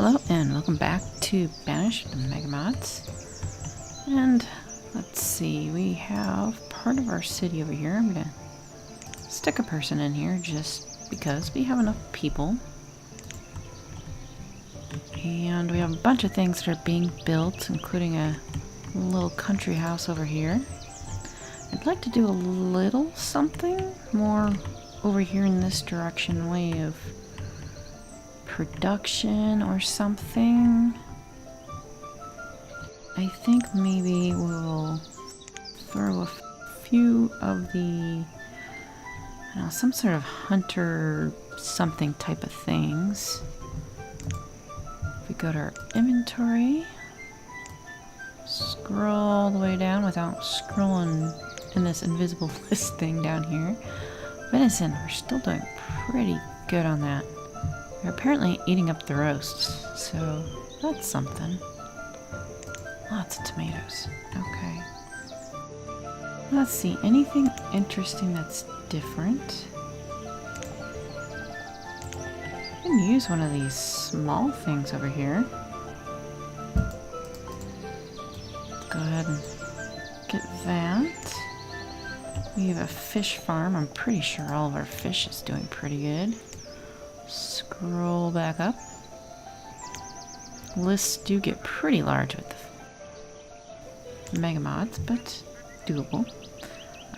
Hello and welcome back to Banished MegaMods. And let's see, we have part of our city over here. I'm gonna stick a person in here just because we have enough people. And we have a bunch of things that are being built, including a little country house over here. I'd like to do a little something more over here in this direction, way of production or something. I think maybe we'll throw a few of the some sort of hunter something type of things. If we go to our inventory, scroll all the way down without scrolling in this invisible list thing down here. Venison, we're still doing pretty good on that. They're apparently eating up the roasts, so that's something. Lots of tomatoes. Okay. Let's see, anything interesting that's different? I can use one of these small things over here. Go ahead and get that. We have a fish farm. I'm pretty sure all of our fish is doing pretty good. Scroll back up. Lists do get pretty large with the MegaMods, but doable.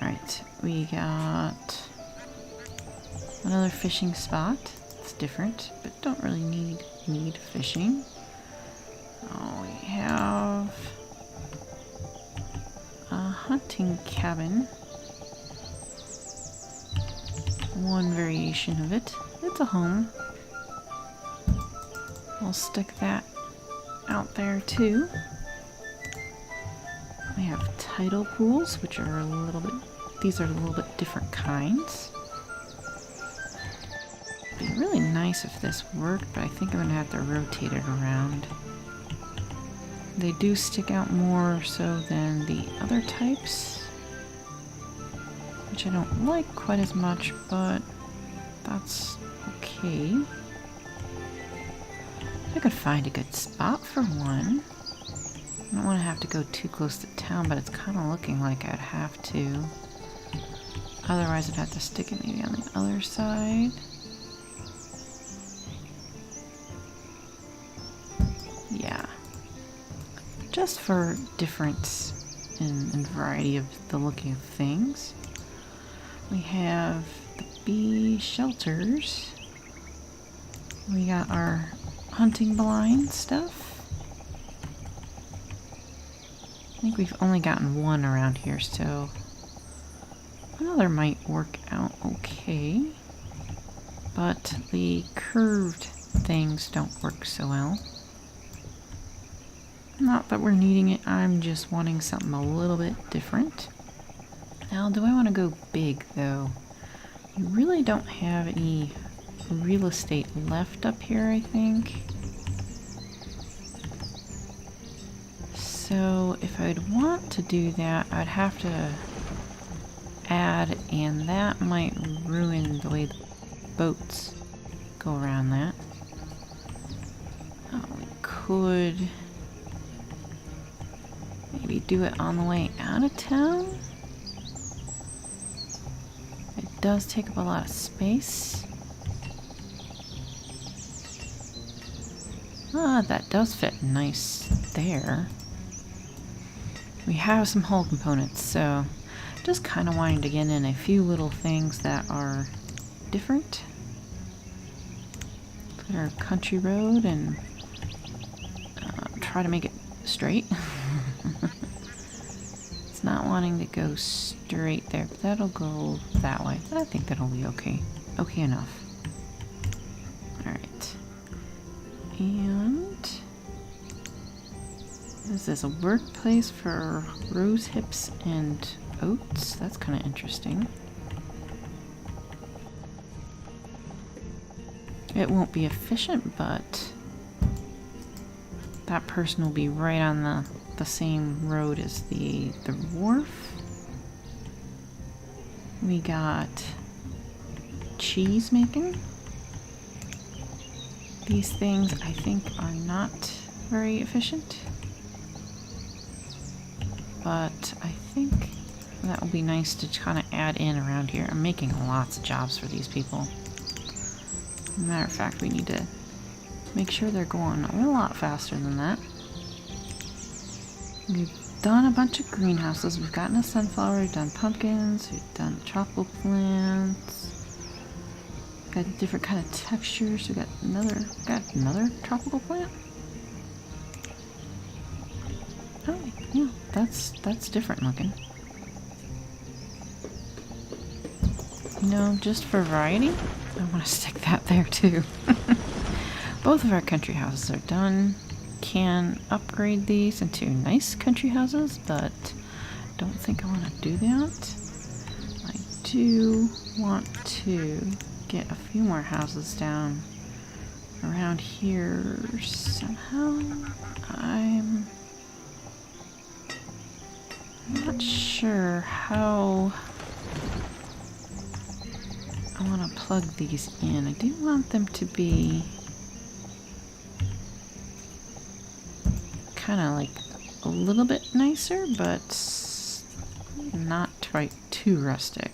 Alright, we got another fishing spot. It's different, but don't really need fishing. Oh, we have a hunting cabin. One variation of it. It's a home. We'll stick that out there too. We have tidal pools, which are a little bit, these are a little bit different kinds. It'd be really nice if this worked, but I think I'm gonna have to rotate it around. They do stick out more so than the other types, which I don't like quite as much, but that's okay. I could find a good spot for one. I don't want to have to go too close to town, but it's kind of looking like I'd have to. Otherwise, I'd have to stick it maybe on the other side. Yeah. Just for difference in variety of the looking of things. We have the bee shelters. We got our hunting blind stuff. I think we've only gotten one around here, so another might work out okay. But the curved things don't work so well. Not that we're needing it, I'm just wanting something a little bit different. Now, do I want to go big, though? We really don't have any real estate left up here, I think. So, if I'd want to do that, I'd have to add, and that might ruin the way the boats go around that. Oh, we could maybe do it on the way out of town. It does take up a lot of space. Ah, that does fit nice there. We have some hull components, so just kind of wanting to get in a few little things that are different. Put our country road and try to make it straight. It's not wanting to go straight there, but that'll go that way. I think that'll be okay. Okay enough. Alright. And is this a workplace for rose hips and oats? That's kind of interesting. It won't be efficient, but that person will be right on the same road as the wharf. We got cheese making. These things, I think, are not very efficient. But I think that will be nice to kind of add in around here. I'm making lots of jobs for these people. Matter of fact, we need to make sure they're going a lot faster than that. We've done a bunch of greenhouses. We've gotten a sunflower, we've done pumpkins, we've done tropical plants. Got different kind of textures. We got another tropical plant. Oh, yeah, that's different looking. You know, just for variety, I want to stick that there too. Both of our country houses are done. Can upgrade these into nice country houses, but don't think I want to do that. I do want to get a few more houses down around here somehow. I'm not sure how I want to plug these in. I do want them to be kind of like a little bit nicer, but not quite too rustic.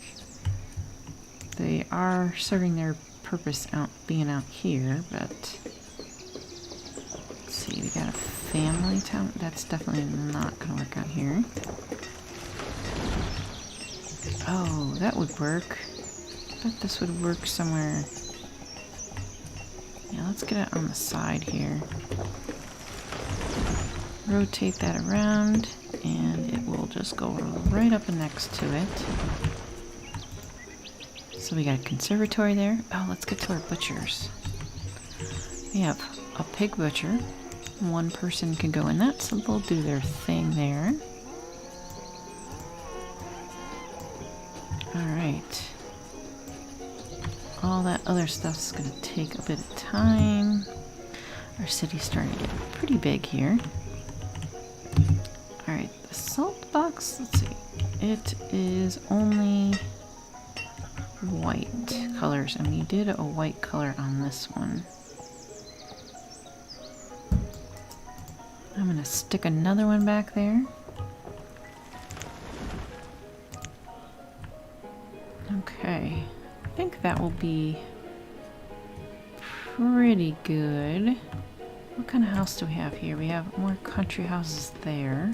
They are serving their purpose being out here, but let's see, we got a family town. That's definitely not going to work out here. Oh, that would work. I bet this would work somewhere. Yeah, let's get it on the side here. Rotate that around, and it will just go right up next to it. So we got a conservatory there. Oh, let's get to our butchers. We have a pig butcher. One person can go in that, so they'll do their thing there. Alright. All that other stuff's gonna take a bit of time. Our city's starting to get pretty big here. Alright, the salt box, let's see. It is only white colors, and we did a white color on this one. I'm gonna stick another one back there. Okay, I think that will be pretty good. What kind of house do we have here? We have more country houses there.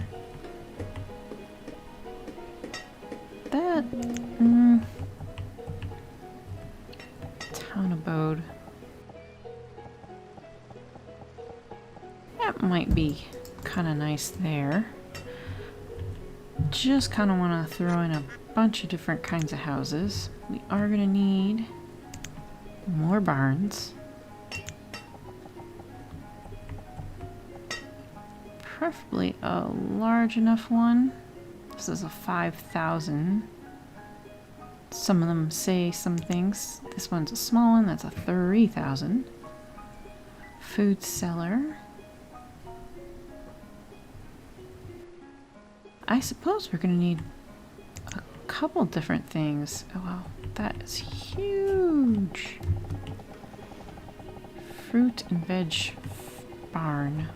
That, town abode. That might be kind of nice there. Just kind of want to throw in a bunch of different kinds of houses. We are going to need more barns. Preferably a large enough one. This is a 5,000. Some of them say some things. This one's a small one, that's a 3,000. Food cellar. I suppose we're gonna need a couple different things. Oh wow, that is huge. Fruit and veg barn.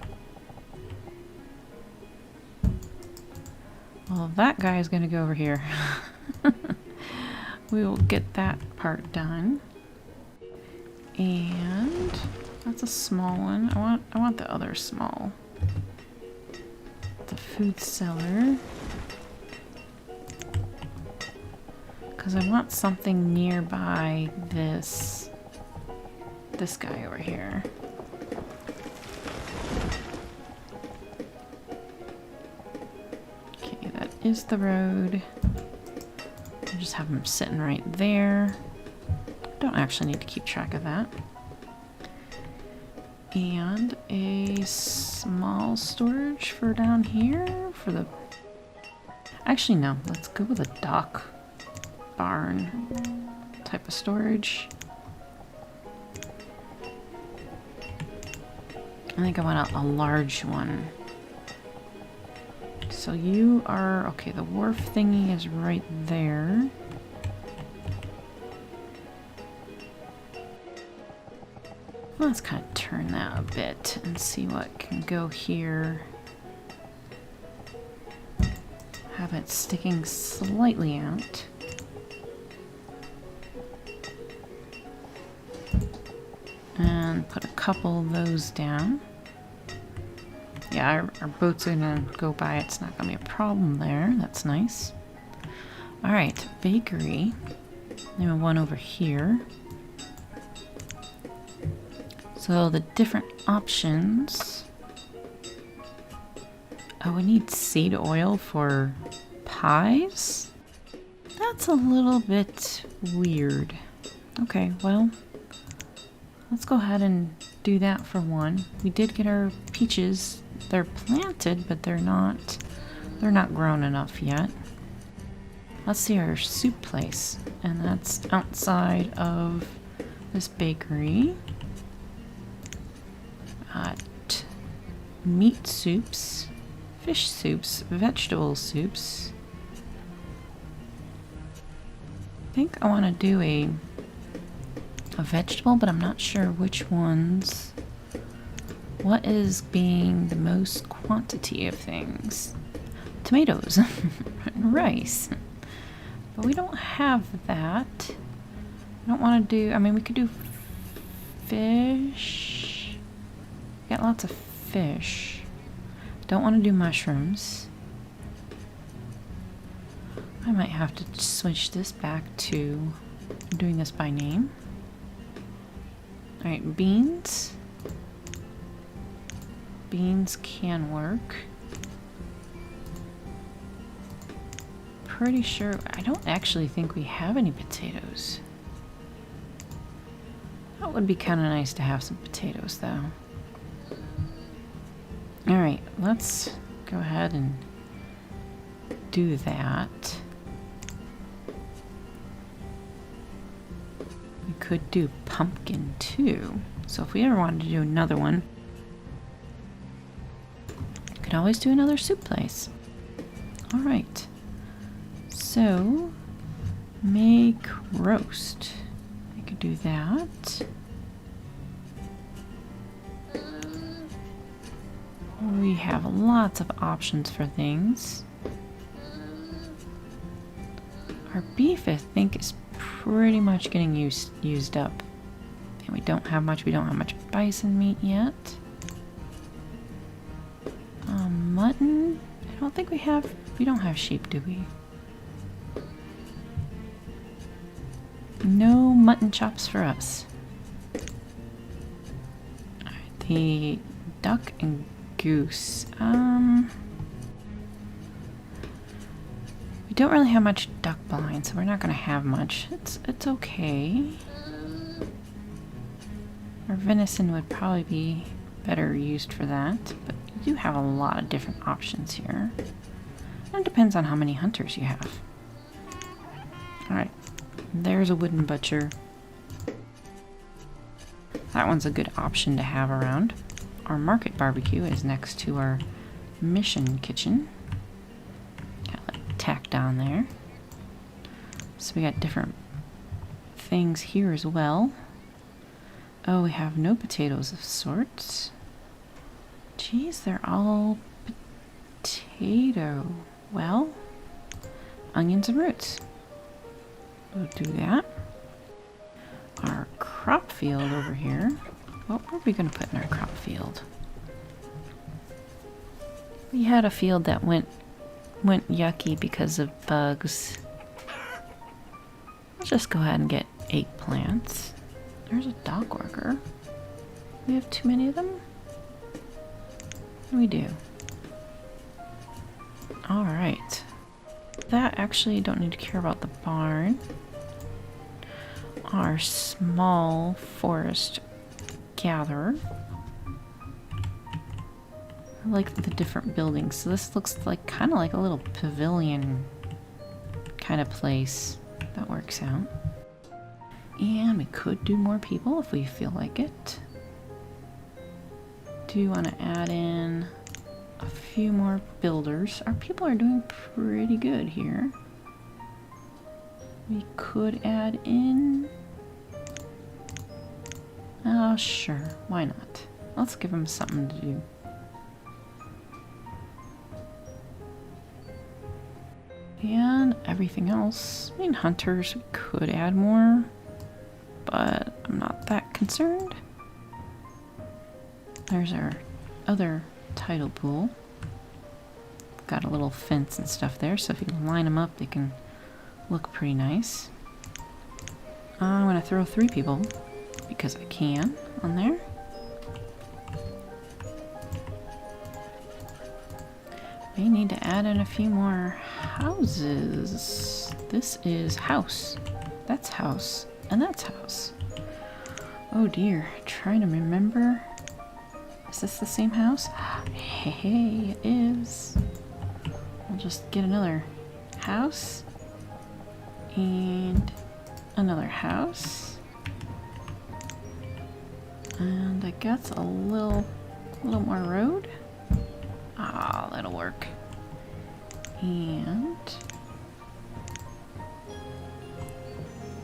Well, that guy is gonna go over here. We will get that part done. And that's a small one. I want the other small. The food cellar. Because I want something nearby this guy over here. Okay, that is the road. I'll just have them sitting right there. Don't actually need to keep track of that. And a small storage for down here for the... Actually, no. Let's go with a dock barn type of storage. I think I want a large one. So you are... Okay, the wharf thingy is right there. Let's kind of turn that a bit and see what can go here. Have it sticking slightly out. And put a couple of those down. Yeah, our boat's gonna go by. It's not gonna be a problem there. That's nice. Alright, bakery. Then one over here. So the different options. Oh, we need seed oil for pies? That's a little bit weird. Okay, well, let's go ahead and do that for one. We did get our peaches. They're planted, but they're not grown enough yet. Let's see our soup place, and that's outside of this bakery. Meat soups, fish soups, vegetable soups. I think I want to do a vegetable, but I'm not sure which ones. What is being the most quantity of things? Tomatoes and rice. But we don't have that. I don't want to do, I mean, we could do fish. We got lots of fish. Don't want to do mushrooms. I might have to switch this back to doing this by name. Alright, beans. Beans can work. Pretty sure, I don't actually think we have any potatoes. That would be kind of nice to have some potatoes though. Alright, let's go ahead and do that. We could do pumpkin too. So if we ever wanted to do another one, we could always do another soup place. Alright. So, make roast. I could do that. We have lots of options for things. Our beef, I think, is pretty much getting used up. And we don't have much bison meat yet. Mutton, I don't think we don't have sheep, do we? No mutton chops for us. Alright, the duck and goose. We don't really have much duck blind, so we're not gonna have much. It's okay. Our venison would probably be better used for that, but you do have a lot of different options here. And it depends on how many hunters you have. Alright, there's a wooden butcher. That one's a good option to have around. Our market barbecue is next to our mission kitchen. Got like tacked on there. So we got different things here as well. Oh, we have no potatoes of sorts. Geez, they're all potato. Well, onions and roots. We'll do that. Our crop field over here. What were we going to put in our crop field? We had a field that went yucky because of bugs. Let's just go ahead and get eggplants. There's a dock worker. We have too many of them? We do. Alright. That actually don't need to care about the barn. Our small forest gatherer. I like the different buildings. So this looks like kind of like a little pavilion kind of place. That works out. And we could do more people if we feel like it. Do you want to add in a few more builders? Our people are doing pretty good here. We could add in Oh, sure. Why not? Let's give him something to do. And everything else. I mean, hunters, we could add more, but I'm not that concerned. There's our other title pool. Got a little fence and stuff there, so if you line them up, they can look pretty nice. I'm gonna throw 3 people, because I can, on there. We need to add in a few more houses. This is house. That's house. And that's house. Oh dear. Trying to remember. Is this the same house? Hey, it is. We'll just get another house. And another house. And I guess a little more road. Ah, that'll work. And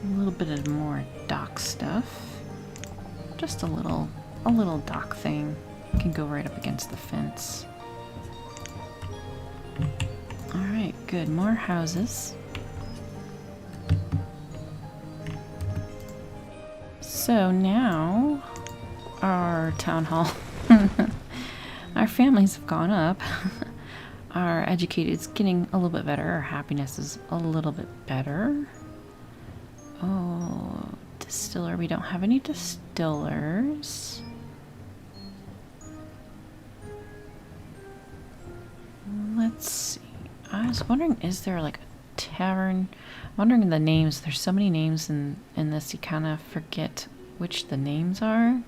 a little bit of more dock stuff. Just a little dock thing. Can go right up against the fence. Alright, good. More houses. So now our town hall our families have gone up. Our educated's getting a little bit better. Our happiness is a little bit better. Oh, distiller. We don't have any distillers. Let's see. I was wondering, is there like a tavern? I'm wondering the names. There's so many names in this, you kind of forget which the names are.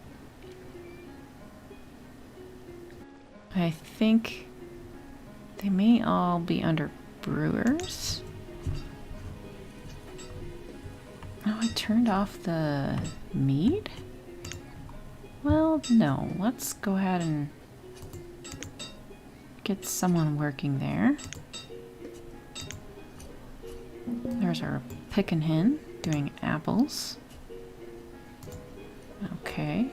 I think they may all be under brewers. Oh, I turned off the mead? Well, no. Let's go ahead and get someone working there. There's our pickin' hen doing apples. Okay.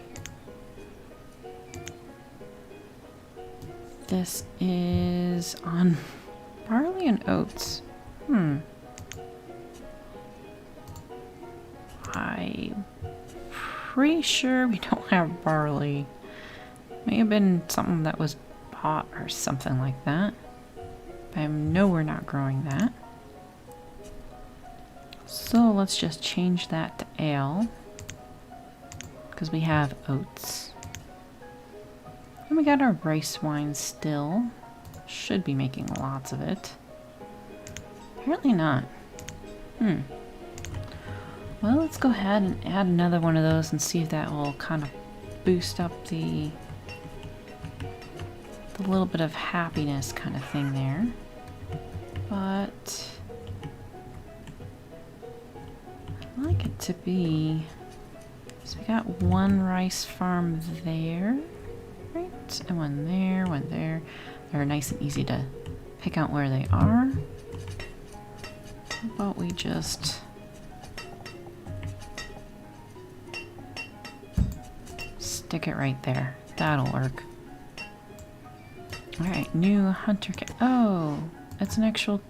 This is on barley and oats. I'm pretty sure we don't have barley. May have been something that was bought or something like that. But I know we're not growing that. So let's just change that to ale. Because we have oats. And we got our rice wine still. Should be making lots of it. Apparently not. Well, let's go ahead and add another one of those and see if that will kind of boost up the little bit of happiness kind of thing there. But I'd like it to be... So we got one rice farm there. Right, and one there, one there. They're nice and easy to pick out where they are. How about we just stick it right there? That'll work. Alright, new hunter cabin. Oh, it's an actual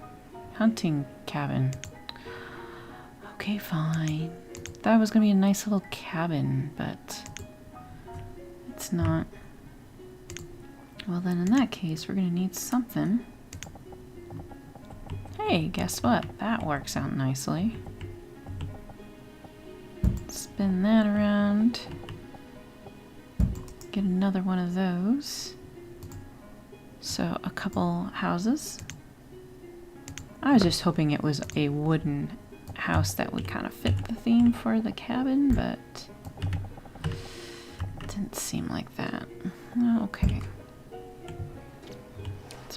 hunting cabin. Okay, fine. That was gonna be a nice little cabin, but it's not. Well then, in that case, we're gonna need something. Hey, guess what? That works out nicely. Spin that around. Get another one of those. So, a couple houses. I was just hoping it was a wooden house that would kind of fit the theme for the cabin, but it didn't seem like that. Okay.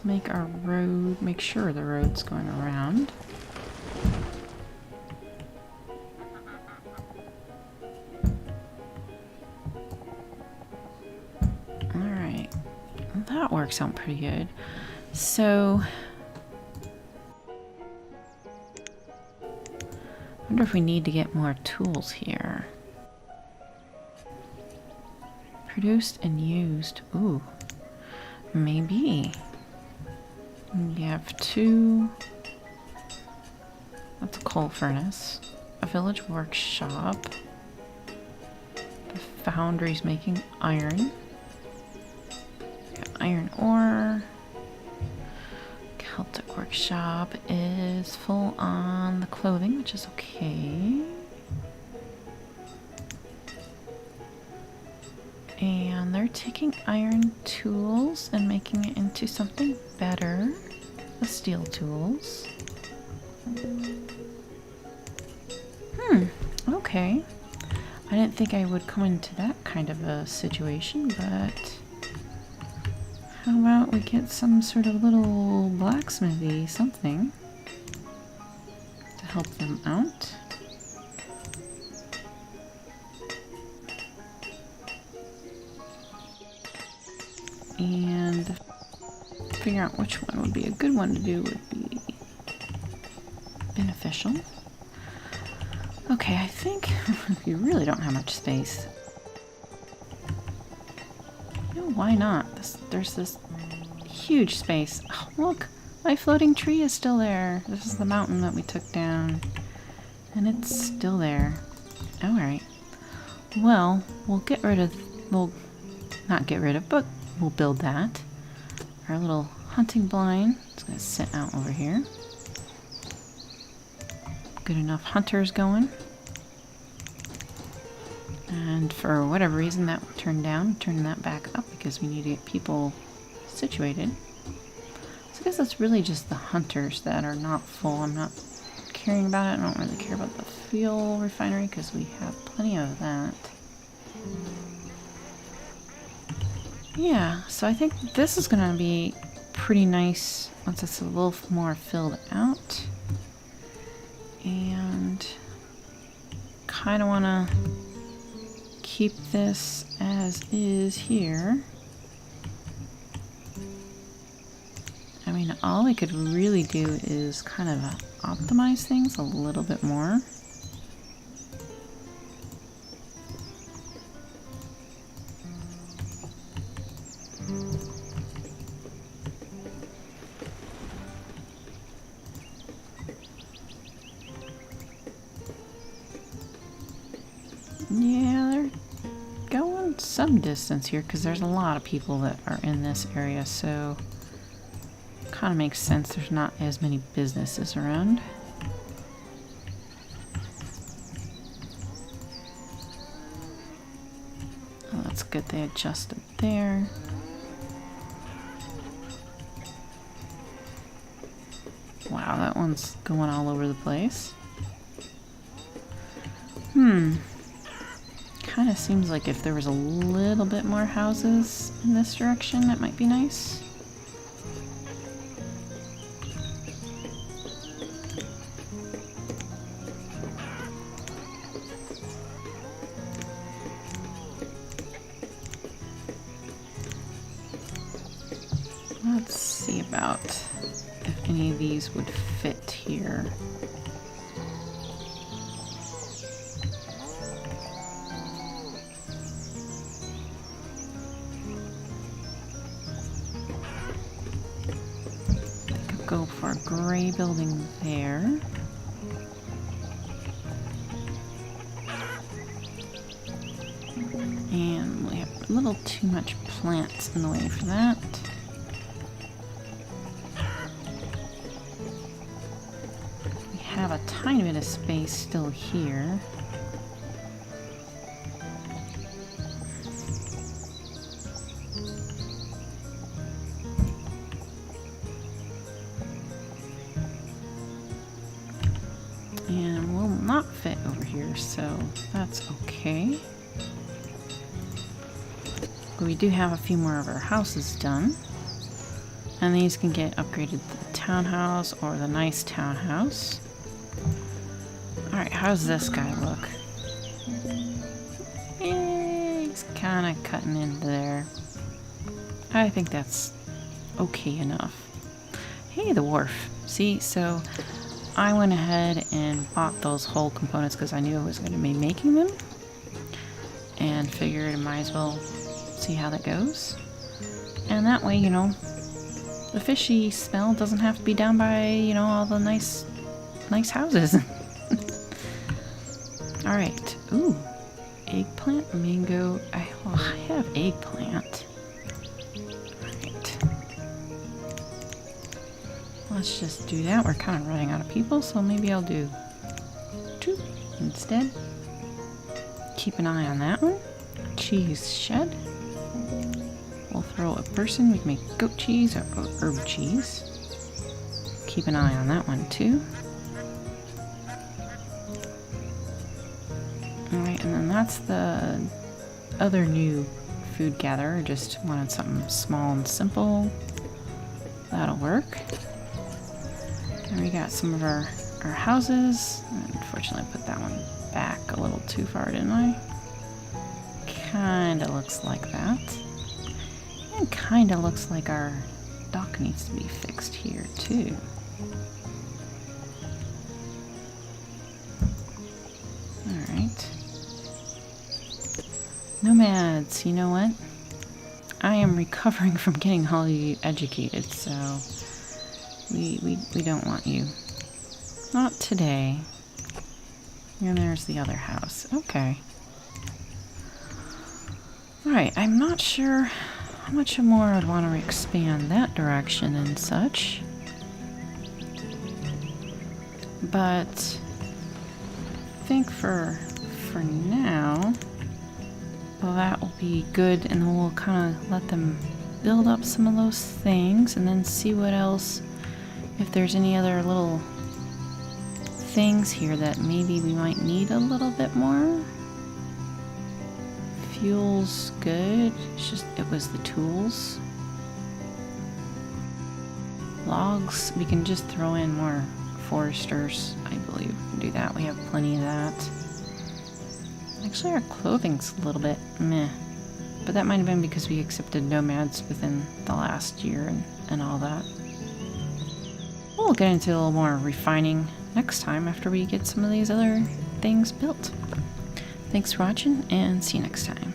Make our road, make sure the road's going around. Alright, that works out pretty good. So, I wonder if we need to get more tools here. Produced and used. Ooh. Maybe. You have 2. That's a coal furnace. A village workshop. The foundry's making iron. Got iron ore. Celtic workshop is full on the clothing, which is okay. And they're taking iron tools and making it into something better. The steel tools. Okay. I didn't think I would come into that kind of a situation, but how about we get some sort of little blacksmithy something to help them out? And figure out which one would be a good one to do would be beneficial. Okay, I think you really don't have much space. You know, why not? There's this huge space. Oh, look, my floating tree is still there. This is the mountain that we took down. And it's still there. Alright. Well, we'll get rid of... We'll not get rid of, but we'll build that. Our little hunting blind is going to sit out over here. Good enough hunters going. And for whatever reason that turned down, turn that back up because we need to get people situated. So I guess that's really just the hunters that are not full. I'm not caring about it. I don't really care about the fuel refinery because we have plenty of that. Yeah, so I think this is going to be pretty nice once it's a little more filled out. And kind of want to keep this as is here. I mean, all we could really do is kind of optimize things a little bit more. Yeah, they're going some distance here because there's a lot of people that are in this area, so kind of makes sense there's not as many businesses around. Oh, that's good they adjusted there. Wow, that one's going all over the place. Kind of seems like if there was a little bit more houses in this direction, that might be nice. Let's see about if any of these would fit here. Go for a gray building there. And we have a little too much plants in the way for that. We have a tiny bit of space still here. And will not fit over here, so that's okay. But we do have a few more of our houses done. And these can get upgraded to the townhouse or the nice townhouse. Alright, how's this guy look? He's kind of cutting into there. I think that's okay enough. Hey, the wharf. See, so I went ahead and bought those whole components because I knew I was going to be making them. And figured I might as well see how that goes. And that way, you know, the fishy smell doesn't have to be down by, you know, all the nice houses. Alright. Ooh. Eggplant, mango. I have eggplant. Alright. Let's just do that. We're kind of running out of people, so maybe I'll do 2 instead. Keep an eye on that one. Cheese shed. We'll throw a person. We can make goat cheese or herb cheese. Keep an eye on that one too. Alright, and then that's the other new food gatherer. Just wanted something small and simple. That'll work. And we got some of our houses. Unfortunately, I put that one back a little too far, didn't I? Kinda looks like that. And kinda looks like our dock needs to be fixed here too. Alright. Nomads, you know what? I am recovering from getting all you educated, so we don't want you. Not today. And there's the other house. Okay. Alright, I'm not sure how much more I'd want to expand that direction and such. But I think for now, well, that will be good, and then we'll kind of let them build up some of those things and then see what else, if there's any other little things here that maybe we might need a little bit more. Fuel's good. It's just, it was the tools. Logs, we can just throw in more foresters. I believe we can do that. We have plenty of that. Actually, our clothing's a little bit meh. But that might have been because we accepted nomads within the last year and all that. We'll get into a little more refining next time after we get some of these other things built. Thanks for watching, and see you next time.